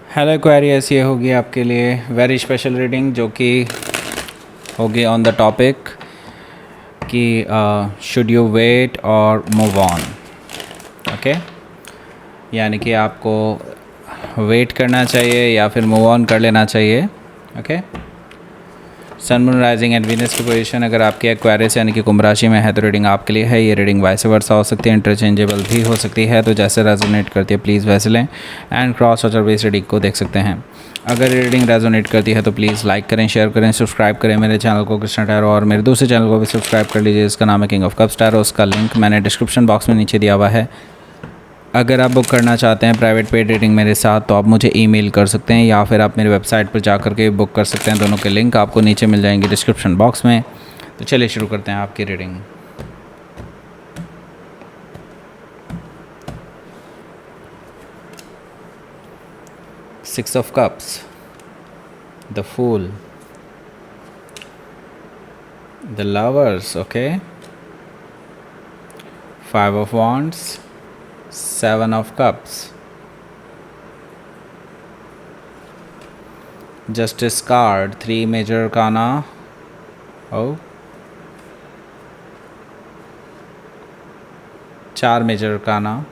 Hello Aquarius, ये होगी आपके लिए वेरी स्पेशल रीडिंग जो कि होगी ऑन द टॉपिक कि शुड यू वेट और मूव ऑन। ओके, यानी कि आपको वेट करना चाहिए या फिर मूव ऑन कर लेना चाहिए। Okay, sun moon rising and Venus की पोजीशन अगर आपकी एक्वेरियस यानी कि कुंभ राशि में है तो रीडिंग आपके लिए है। ये रीडिंग वाइस वर्सा हो सकती है, इंटरचेंजेबल भी हो सकती है, तो जैसे रेजोनेट करती है प्लीज़ वैसे लें and cross water base reading को देख सकते हैं। अगर रीडिंग रेजोनेट करती है तो प्लीज़ लाइक करें, शेयर करें, सब्सक्राइब करें मेरे चैनल को कृष्णा टैरो, और मेरे दूसरे चैनल को भी सब्सक्राइब कर लीजिए जिसका नाम है किंग ऑफ कप्स टैरो। उसका लिंक मैंने डिस्क्रिप्शन बॉक्स में नीचे दिया हुआ है। अगर आप बुक करना चाहते हैं प्राइवेट पेड रीडिंग मेरे साथ तो आप मुझे ईमेल कर सकते हैं या फिर आप मेरी वेबसाइट पर जा कर के बुक कर सकते हैं। दोनों के लिंक आपको नीचे मिल जाएंगे डिस्क्रिप्शन बॉक्स में। तो चलिए शुरू करते हैं आपकी reading. Six of cups, the fool, the lovers, okay, five of wands, seven of cups, justice card, three major arcana, चार मेजर अरकाना,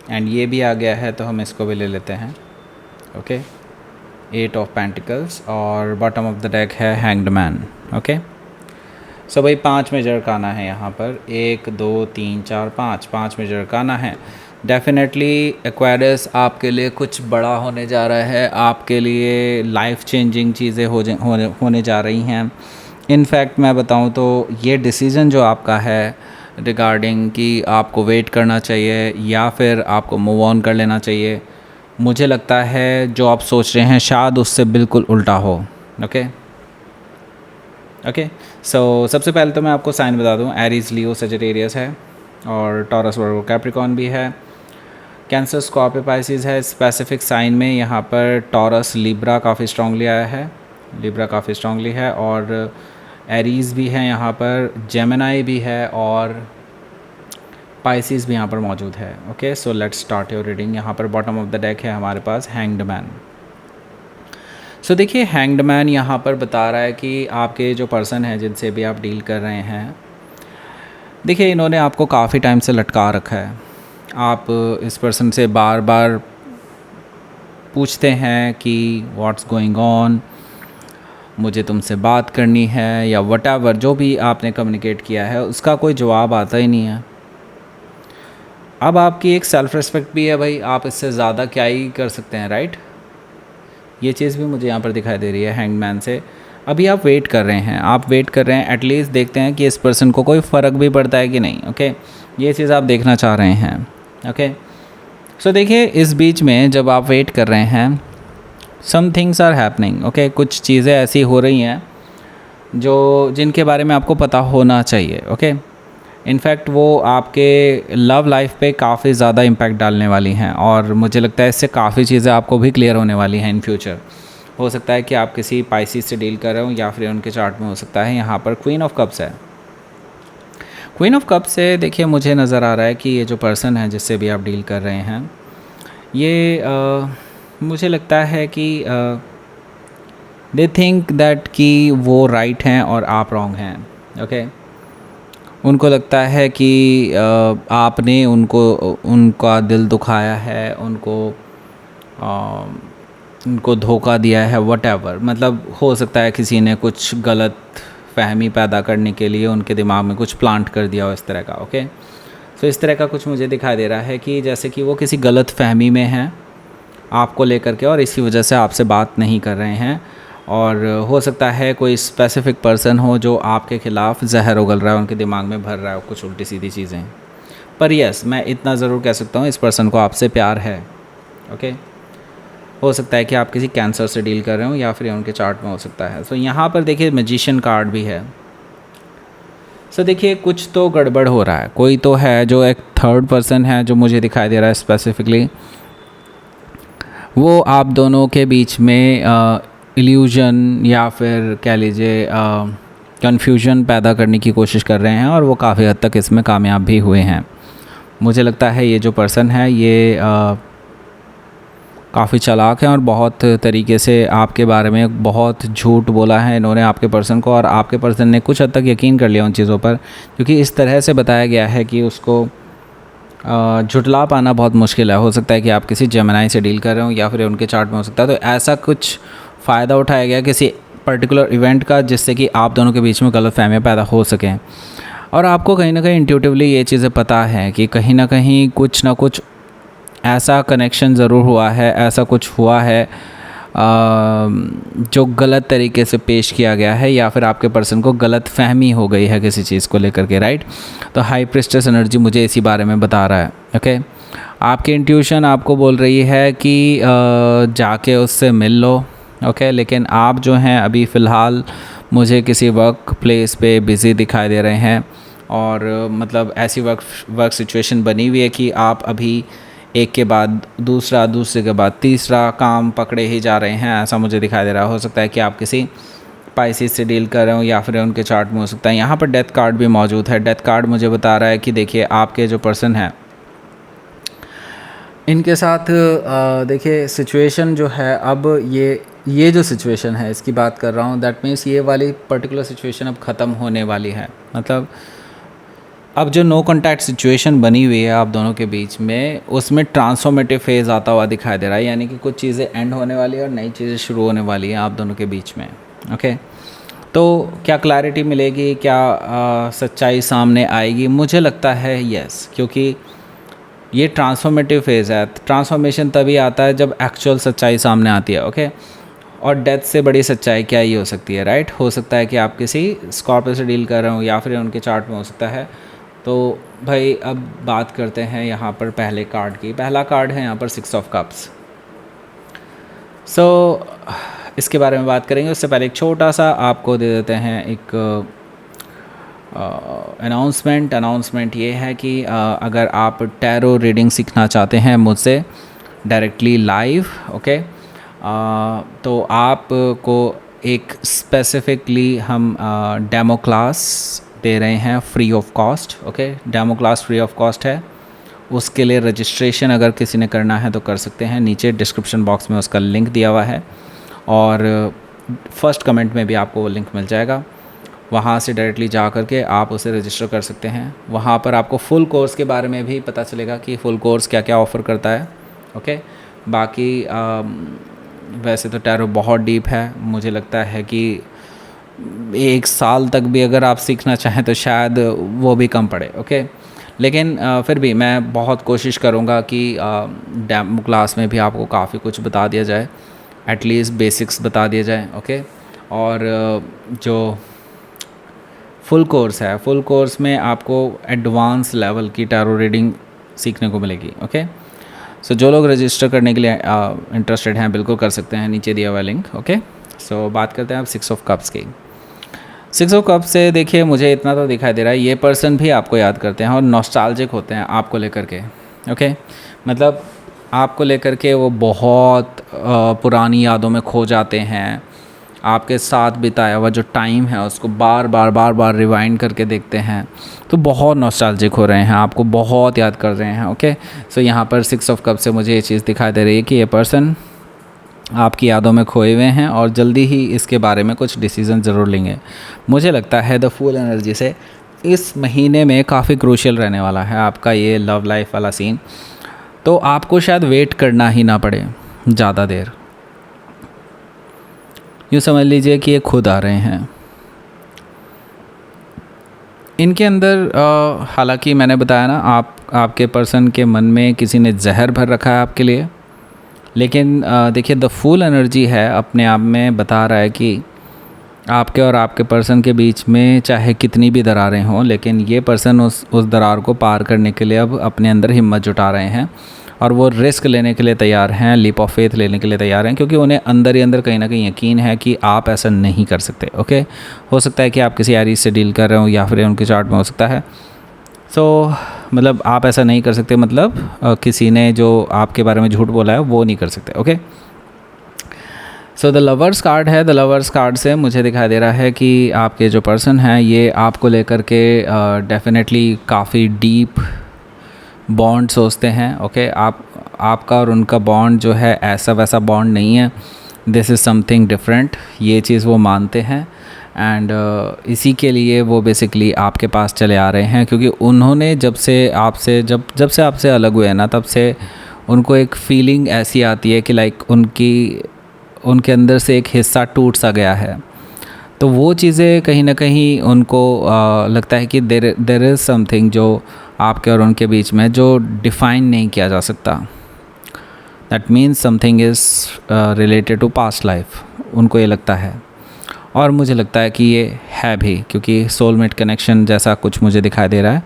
एंड ये भी आ गया है तो हम इसको भी ले लेते हैं। ओके, एट ऑफ पेंटिकल्स, और बॉटम ऑफ द डेक है हैंग्ड मैन। ओके, सो भाई पांच मेजर अरकाना है यहाँ पर, एक दो तीन चार पाँच मेजर अरकाना है। डेफिनेटली एक्वेरियस आपके लिए कुछ बड़ा होने जा रहा है, आपके लिए लाइफ चेंजिंग चीज़ें होने जा रही हैं। इनफैक्ट मैं बताऊं तो ये डिसीज़न जो आपका है रिगार्डिंग कि आपको वेट करना चाहिए या फिर आपको मूव ऑन कर लेना चाहिए, मुझे लगता है जो आप सोच रहे हैं शायद उससे बिल्कुल उल्टा हो। ओके, सो सबसे पहले तो मैं आपको साइन बता दूं, एरीज, लियो, सजिटेरियस है, और टॉरस, वर्गो, कैप्रिकॉर्न भी है, कैंसर, स्कॉर्पियो, पाइसिस है। स्पेसिफिक साइन में यहाँ पर टॉरस, लिब्रा काफ़ी स्ट्रांगली आया है, लिब्रा काफ़ी स्ट्रांगली है, और एरीज भी है यहाँ पर, जेमिनाई भी है, और पाइसिस भी यहाँ पर मौजूद है। Okay, so let's start your reading. यहाँ पर बॉटम ऑफ द डेक है हमारे पास हैंग्ड मैन। सो देखिए, हैंग्ड मैन यहाँ पर बता रहा है कि आपके जो पर्सन हैं जिनसे भी आप डील कर रहे हैं, देखिए इन्होंने आपको काफ़ी टाइम से लटका रखा है। आप इस पर्सन से बार बार पूछते हैं कि व्हाट्स गोइंग ऑन, मुझे तुमसे बात करनी है, या व्हाटएवर जो भी आपने कम्युनिकेट किया है उसका कोई जवाब आता ही नहीं है। अब आपकी एक सेल्फ़ रिस्पेक्ट भी है भाई, आप इससे ज़्यादा क्या ही कर सकते हैं, राइट? ये चीज़ भी मुझे यहाँ पर दिखाई दे रही है हैंगमैन से। अभी आप वेट कर रहे हैं, आप वेट कर रहे हैं, एटलीस्ट देखते हैं कि इस पर्सन को कोई फ़र्क भी पड़ता है कि नहीं। ओके, ये चीज़ आप देखना चाह रहे हैं। ओके, सो देखिए इस बीच में जब आप वेट कर रहे हैं, some things are happening. Okay, कुछ चीज़ें ऐसी हो रही हैं जो जिनके बारे में आपको पता होना चाहिए। ओके, इनफैक्ट वो आपके लव लाइफ पे काफ़ी ज़्यादा इम्पैक्ट डालने वाली हैं, और मुझे लगता है इससे काफ़ी चीज़ें आपको भी क्लियर होने वाली हैं इन फ्यूचर। हो सकता है कि आप किसी पाइसिस से डील कर रहे हो, या फिर उनके चार्ट में हो सकता है यहाँ पर क्वीन ऑफ कप्स है। क्वीन ऑफ कप्स से देखिए मुझे नज़र आ रहा है कि ये जो पर्सन है जिससे भी आप डील कर रहे हैं, ये मुझे लगता है कि दे थिंक दैट कि वो राइट हैं और आप रॉन्ग हैं। ओके, उनको लगता है कि आपने उनका दिल दुखाया है, उनको धोखा दिया है, व्हाटएवर। मतलब हो सकता है किसी ने कुछ गलत फहमी पैदा करने के लिए उनके दिमाग में कुछ प्लांट कर दिया हो इस तरह का। ओके, सो इस तरह का कुछ मुझे दिखाई दे रहा है कि जैसे कि वो किसी गलत फहमी में हैं आपको लेकर के, और इसी वजह से आपसे बात नहीं कर रहे हैं। और हो सकता है कोई स्पेसिफिक पर्सन हो जो आपके ख़िलाफ़ जहर उगल रहा है, उनके दिमाग में भर रहा है कुछ उल्टी सीधी चीज़ें। पर यस, मैं इतना ज़रूर कह सकता हूँ इस पर्सन को आपसे प्यार है। ओके, हो सकता है कि आप किसी कैंसर से डील कर रहे हो, या फिर उनके चार्ट में हो सकता है। तो यहाँ पर देखिए मैजिशियन कार्ड भी है। सो देखिए कुछ तो गड़बड़ हो रहा है, कोई तो है जो एक थर्ड पर्सन है जो मुझे दिखाई दे रहा है स्पेसिफिकली, वो आप दोनों के बीच में इल्यूजन या फिर कह लीजिए कन्फ्यूजन पैदा करने की कोशिश कर रहे हैं, और वो काफ़ी हद तक इसमें कामयाब भी हुए हैं। मुझे लगता है ये जो पर्सन है ये काफ़ी चालाक हैं और बहुत तरीके से आपके बारे में बहुत झूठ बोला है इन्होंने आपके पर्सन को, और आपके पर्सन ने कुछ हद तक यकीन कर लिया उन चीज़ों पर, क्योंकि इस तरह से बताया गया है कि उसको झुटला पाना बहुत मुश्किल है। हो सकता है कि आप किसी जेमिनी से डील कर रहे हो या फिर उनके चार्ट में हो सकता है। तो ऐसा कुछ फ़ायदा उठाया गया किसी पर्टिकुलर इवेंट का जिससे कि आप दोनों के बीच में गलतफहमियां पैदा हो सकें, और आपको कहीं ना कहीं इंट्यूटिवली ये चीज़ें पता है कि कहीं ना कहीं कुछ ना कुछ ऐसा कनेक्शन ज़रूर हुआ है, ऐसा कुछ हुआ है जो गलत तरीके से पेश किया गया है, या फिर आपके पर्सन को गलत फहमी हो गई है किसी चीज़ को लेकर के, राइट। तो हाई प्रिस्टेस एनर्जी मुझे इसी बारे में बता रहा है। ओके, आपकी इंट्यूशन आपको बोल रही है कि जाके उससे मिल लो। ओके, लेकिन आप जो हैं अभी फ़िलहाल मुझे किसी वर्क प्लेस पे बिज़ी दिखाई दे रहे हैं, और मतलब ऐसी वर्क सिचुएशन बनी हुई है कि आप अभी एक के बाद दूसरा, दूसरे के बाद तीसरा काम पकड़े ही जा रहे हैं, ऐसा मुझे दिखाई दे रहा है। हो सकता है कि आप किसी पाइसिस से डील कर रहे हो या फिर उनके चार्ट में हो सकता है। यहाँ पर डेथ कार्ड भी मौजूद है। डेथ कार्ड मुझे बता रहा है कि देखिए आपके जो पर्सन है इनके साथ देखिए सिचुएशन जो है, अब ये जो सिचुएशन है इसकी बात कर रहा हूँ, दैट मीन्स ये वाली पर्टिकुलर सिचुएशन अब ख़त्म होने वाली है। मतलब अब जो नो कॉन्टैक्ट सिचुएशन बनी हुई है आप दोनों के बीच में, उसमें ट्रांसफॉर्मेटिव फेज़ आता हुआ दिखाई दे रहा है, यानी कि कुछ चीज़ें एंड होने वाली है और नई चीज़ें शुरू होने वाली हैं आप दोनों के बीच में। ओके, तो क्या क्लैरिटी मिलेगी, क्या सच्चाई सामने आएगी? मुझे लगता है यस, क्योंकि ये ट्रांसफॉर्मेटिव फेज़ है। ट्रांसफॉर्मेशन तभी आता है जब एक्चुअल सच्चाई सामने आती है। ओके, और डेथ से बड़ी सच्चाई क्या ही हो सकती है, राइट। हो सकता है कि आप किसी स्कॉर्पियो से डील कर रहे हो या फिर उनके चार्ट में हो सकता है। तो भाई अब बात करते हैं यहाँ पर पहले कार्ड की। पहला कार्ड है यहाँ पर 6 ऑफ कप्स। सो इसके बारे में बात करेंगे, उससे पहले एक छोटा सा आपको दे देते हैं एक अनाउंसमेंट ये है कि अगर आप टैरो रीडिंग सीखना चाहते हैं मुझसे डायरेक्टली लाइव, ओके, तो आपको एक स्पेसिफिकली हम डेमो क्लास दे रहे हैं free of cost. Okay, demo class free of cost है। उसके लिए रजिस्ट्रेशन अगर किसी ने करना है तो कर सकते हैं, नीचे डिस्क्रिप्शन बॉक्स में उसका लिंक दिया हुआ है, और फर्स्ट कमेंट में भी आपको वो लिंक मिल जाएगा। वहाँ से डायरेक्टली जा कर के आप उसे रजिस्टर कर सकते हैं। वहाँ पर आपको फुल कोर्स के बारे में भी पता चलेगा कि फुल कोर्स क्या क्या ऑफ़र करता है। ओके, बाकी वैसे तो टैरो बहुत डीप है, मुझे लगता है कि 1 साल तक भी अगर आप सीखना चाहें तो शायद वो भी कम पड़े। ओके, लेकिन फिर भी मैं बहुत कोशिश करूँगा कि डेमो क्लास में भी आपको काफ़ी कुछ बता दिया जाए, एटलीस्ट बेसिक्स बता दिया जाए। ओके, और जो फुल कोर्स है, फुल कोर्स में आपको एडवांस लेवल की टैरो रीडिंग सीखने को मिलेगी। ओके, सो जो लोग रजिस्टर करने के लिए इंटरेस्टेड हैं बिल्कुल कर सकते हैं, नीचे दिया हुआ लिंक। ओके, सो बात करते हैं अब 6 ऑफ कप्स की। 6 ऑफ कप्स से देखिए मुझे इतना तो दिखाई दे रहा है, ये पर्सन भी आपको याद करते हैं और नॉस्टैल्जिक होते हैं आपको लेकर के। ओके, मतलब आपको लेकर के वो बहुत पुरानी यादों में खो जाते हैं। आपके साथ बिताया हुआ जो टाइम है उसको बार बार रिवाइंड करके देखते हैं, तो बहुत नॉस्टैल्जिक हो रहे हैं, आपको बहुत याद कर रहे हैं। ओके, सो यहाँ पर 6 ऑफ कप से मुझे ये चीज़ दिखाई दे रही है कि ये पर्सन आपकी यादों में खोए हुए हैं और जल्दी ही इसके बारे में कुछ डिसीजन ज़रूर लेंगे। मुझे लगता है द फूल एनर्जी से इस महीने में काफ़ी क्रूशियल रहने वाला है आपका ये लव लाइफ वाला सीन, तो आपको शायद वेट करना ही ना पड़े ज़्यादा देर। यूँ समझ लीजिए कि ये खुद आ रहे हैं। इनके अंदर हालांकि मैंने बताया ना, आपके पर्सन के मन में किसी ने जहर भर रखा है आपके लिए, लेकिन देखिए द फूल एनर्जी है अपने आप में बता रहा है कि आपके और आपके पर्सन के बीच में चाहे कितनी भी दरारें हों, लेकिन ये पर्सन उस दरार को पार करने के लिए अब अपने अंदर हिम्मत जुटा रहे हैं और वो रिस्क लेने के लिए तैयार हैं, लीप ऑफ फेथ लेने के लिए तैयार हैं, क्योंकि उन्हें अंदर ही अंदर कहीं ना कहीं यकीन है कि आप ऐसा नहीं कर सकते। ओके, हो सकता है कि आप किसी एरीज से डील कर रहे हो या फिर उनके चार्ट में हो सकता है। सो मतलब आप ऐसा नहीं कर सकते, मतलब किसी ने जो आपके बारे में झूठ बोला है वो नहीं कर सकते। Okay, so the lovers card है। द लवर्स कार्ड से मुझे दिखाई दे रहा है कि आपके जो पर्सन हैं ये आपको लेकर के डेफिनेटली काफ़ी डीप बॉन्ड सोचते हैं। ओके, आप आपका और उनका बॉन्ड जो है ऐसा वैसा बॉन्ड नहीं है, दिस इज़ समथिंग डिफरेंट, ये चीज़ वो मानते हैं। एंड इसी के लिए वो बेसिकली आपके पास चले आ रहे हैं, क्योंकि उन्होंने जब से आपसे अलग हुए हैं ना, तब से उनको एक फीलिंग ऐसी आती है कि लाइक उनके अंदर से एक हिस्सा टूट सा गया है। तो वो चीज़ें कहीं ना कहीं उनको लगता है कि देर इज़ समथिंग जो आपके और उनके बीच में जो डिफ़ाइन नहीं किया जा सकता। That means something is related to past life, उनको ये लगता है। और मुझे लगता है कि ये है भी, क्योंकि सोलमेट कनेक्शन जैसा कुछ मुझे दिखाई दे रहा है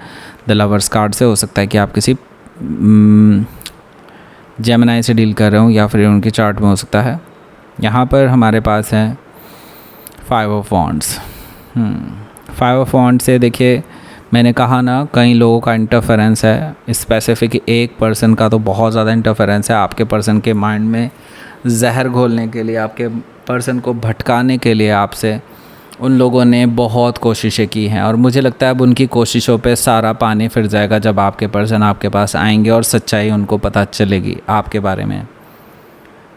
द लवर्स कार्ड से। हो सकता है कि आप किसी जेमिनी से डील कर रहे हो, या फिर उनके चार्ट में हो सकता है। यहाँ पर हमारे पास है 5 ऑफ वॉन्ड्स। 5 ऑफ वॉन्ड्स से देखिए, मैंने कहा ना कई लोगों का इंटरफेरेंस है, स्पेसिफिक एक पर्सन का तो बहुत ज़्यादा इंटरफेरेंस है आपके पर्सन के माइंड में, जहर घोलने के लिए, आपके पर्सन को भटकाने के लिए आपसे उन लोगों ने बहुत कोशिशें की हैं। और मुझे लगता है अब उनकी कोशिशों पे सारा पानी फिर जाएगा जब आपके पर्सन आपके पास आएंगे और सच्चाई उनको पता चलेगी आपके बारे में।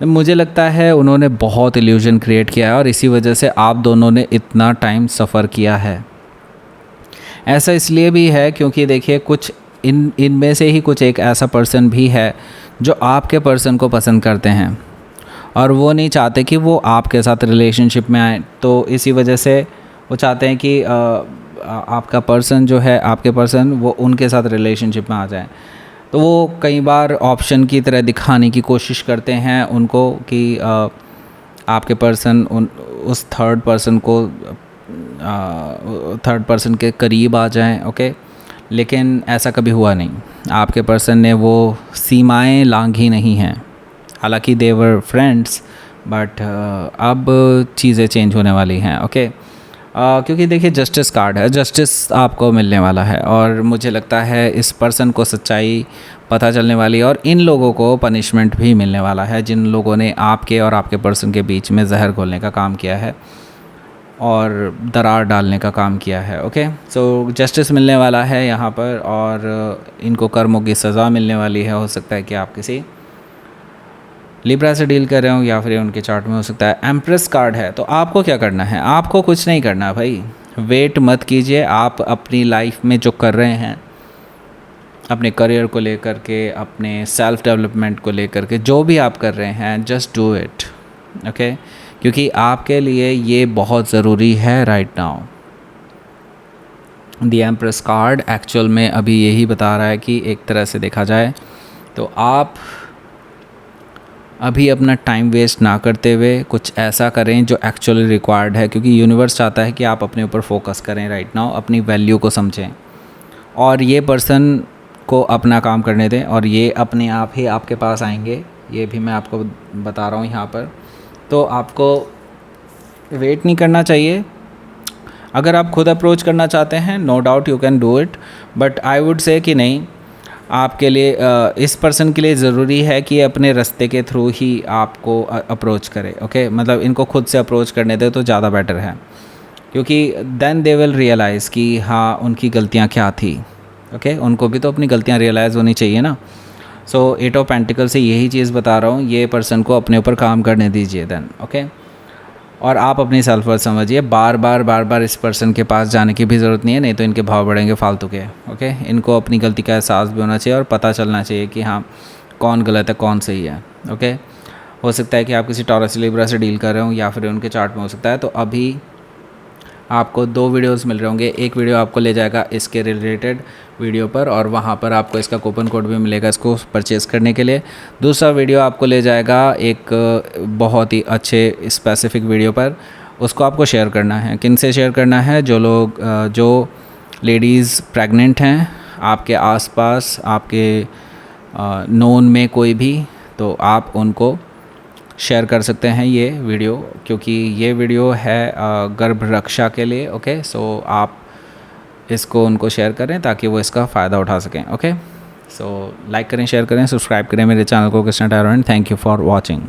मुझे लगता है उन्होंने बहुत इल्यूजन क्रिएट किया है और इसी वजह से आप दोनों ने इतना टाइम सफ़र किया है। ऐसा इसलिए भी है क्योंकि देखिए, कुछ इनमें से ही कुछ एक ऐसा पर्सन भी है जो आपके पर्सन को पसंद करते हैं और वो नहीं चाहते कि वो आपके साथ रिलेशनशिप में आए। तो इसी वजह से वो चाहते हैं कि आपका पर्सन जो है, आपके पर्सन, वो उनके साथ रिलेशनशिप में आ जाए। तो वो कई बार ऑप्शन की तरह दिखाने की कोशिश करते हैं उनको कि आपके पर्सन उस थर्ड पर्सन के करीब आ जाएं, ओके। लेकिन ऐसा कभी हुआ नहीं, आपके पर्सन ने वो सीमाएं लांघी नहीं हैं। हालांकि दे वर फ्रेंड्स, बट अब चीज़ें चेंज होने वाली हैं, ओके। क्योंकि देखिए, जस्टिस कार्ड है, जस्टिस आपको मिलने वाला है और मुझे लगता है इस पर्सन को सच्चाई पता चलने वाली है और इन लोगों को पनिशमेंट भी मिलने वाला है जिन लोगों ने आपके और आपके पर्सन के बीच में जहर घोलने का काम किया है और दरार डालने का काम किया है, ओके। सो जस्टिस मिलने वाला है यहाँ पर और इनको कर्मों की सज़ा मिलने वाली है। हो सकता है कि आप किसी लिब्रा से डील कर रहे हो या फिर उनके चार्ट में हो सकता है एम्प्रेस कार्ड है। तो आपको क्या करना है? आपको कुछ नहीं करना भाई, वेट मत कीजिए। आप अपनी लाइफ में जो कर रहे हैं, अपने करियर को लेकर के, अपने सेल्फ डेवलपमेंट को लेकर के, जो भी आप कर रहे हैं, जस्ट डू इट, ओके। क्योंकि आपके लिए ये बहुत ज़रूरी है right now. The empress card actual में अभी यही बता रहा है कि एक तरह से देखा जाए तो आप अभी अपना टाइम वेस्ट ना करते हुए कुछ ऐसा करें जो एक्चुअली रिक्वायर्ड है, क्योंकि यूनिवर्स चाहता है कि आप अपने ऊपर फोकस करें राइट नाउ, अपनी वैल्यू को समझें और ये पर्सन को अपना काम करने दें और ये अपने आप ही आपके पास आएंगे। ये भी मैं आपको बता रहा हूँ यहाँ पर। तो आपको वेट नहीं करना चाहिए। अगर आप खुद अप्रोच करना चाहते हैं, no doubt you can do it, but I would say कि नहीं, आपके लिए इस पर्सन के लिए ज़रूरी है कि अपने रास्ते के थ्रू ही आपको अप्रोच करे, ओके। मतलब इनको खुद से अप्रोच करने दे तो ज़्यादा बेटर है, क्योंकि देन दे विल रियलाइज़ कि हाँ उनकी गलतियाँ क्या थी, ओके। उनको भी तो अपनी गलतियाँ रियलाइज़ होनी चाहिए ना। सो 8 ऑफ पेंटिकल से यही चीज़ बता रहा हूँ, ये पर्सन को अपने ऊपर काम करने दीजिए देन, ओके। और आप अपनी सेल्फ वर्थ समझिए। बार बार इस पर्सन के पास जाने की भी ज़रूरत नहीं है, नहीं तो इनके भाव बढ़ेंगे फालतू के, ओके। इनको अपनी गलती का एहसास भी होना चाहिए और पता चलना चाहिए कि हाँ कौन गलत है कौन सही है, ओके। हो सकता है कि आप किसी टॉरस लिब्रा से डील कर रहे हो या फिर उनके चार्ट में हो सकता है। तो अभी आपको 2 वीडियोस मिल रहे होंगे। एक वीडियो आपको ले जाएगा इसके रिलेटेड वीडियो पर और वहाँ पर आपको इसका कूपन कोड भी मिलेगा इसको परचेज़ करने के लिए। दूसरा वीडियो आपको ले जाएगा एक बहुत ही अच्छे स्पेसिफिक वीडियो पर, उसको आपको शेयर करना है। किन से शेयर करना है? जो लेडीज़ प्रेग्नेंट हैं आपके आसपास, आपके नोन में कोई भी, तो आप उनको शेयर कर सकते हैं ये वीडियो, क्योंकि ये वीडियो है गर्भ रक्षा के लिए, ओके। सो आप इसको उनको शेयर करें ताकि वो इसका फ़ायदा उठा सकें, ओके। सो लाइक करें, शेयर करें, सब्सक्राइब करें मेरे चैनल को Krishna tarot and thank you for watching.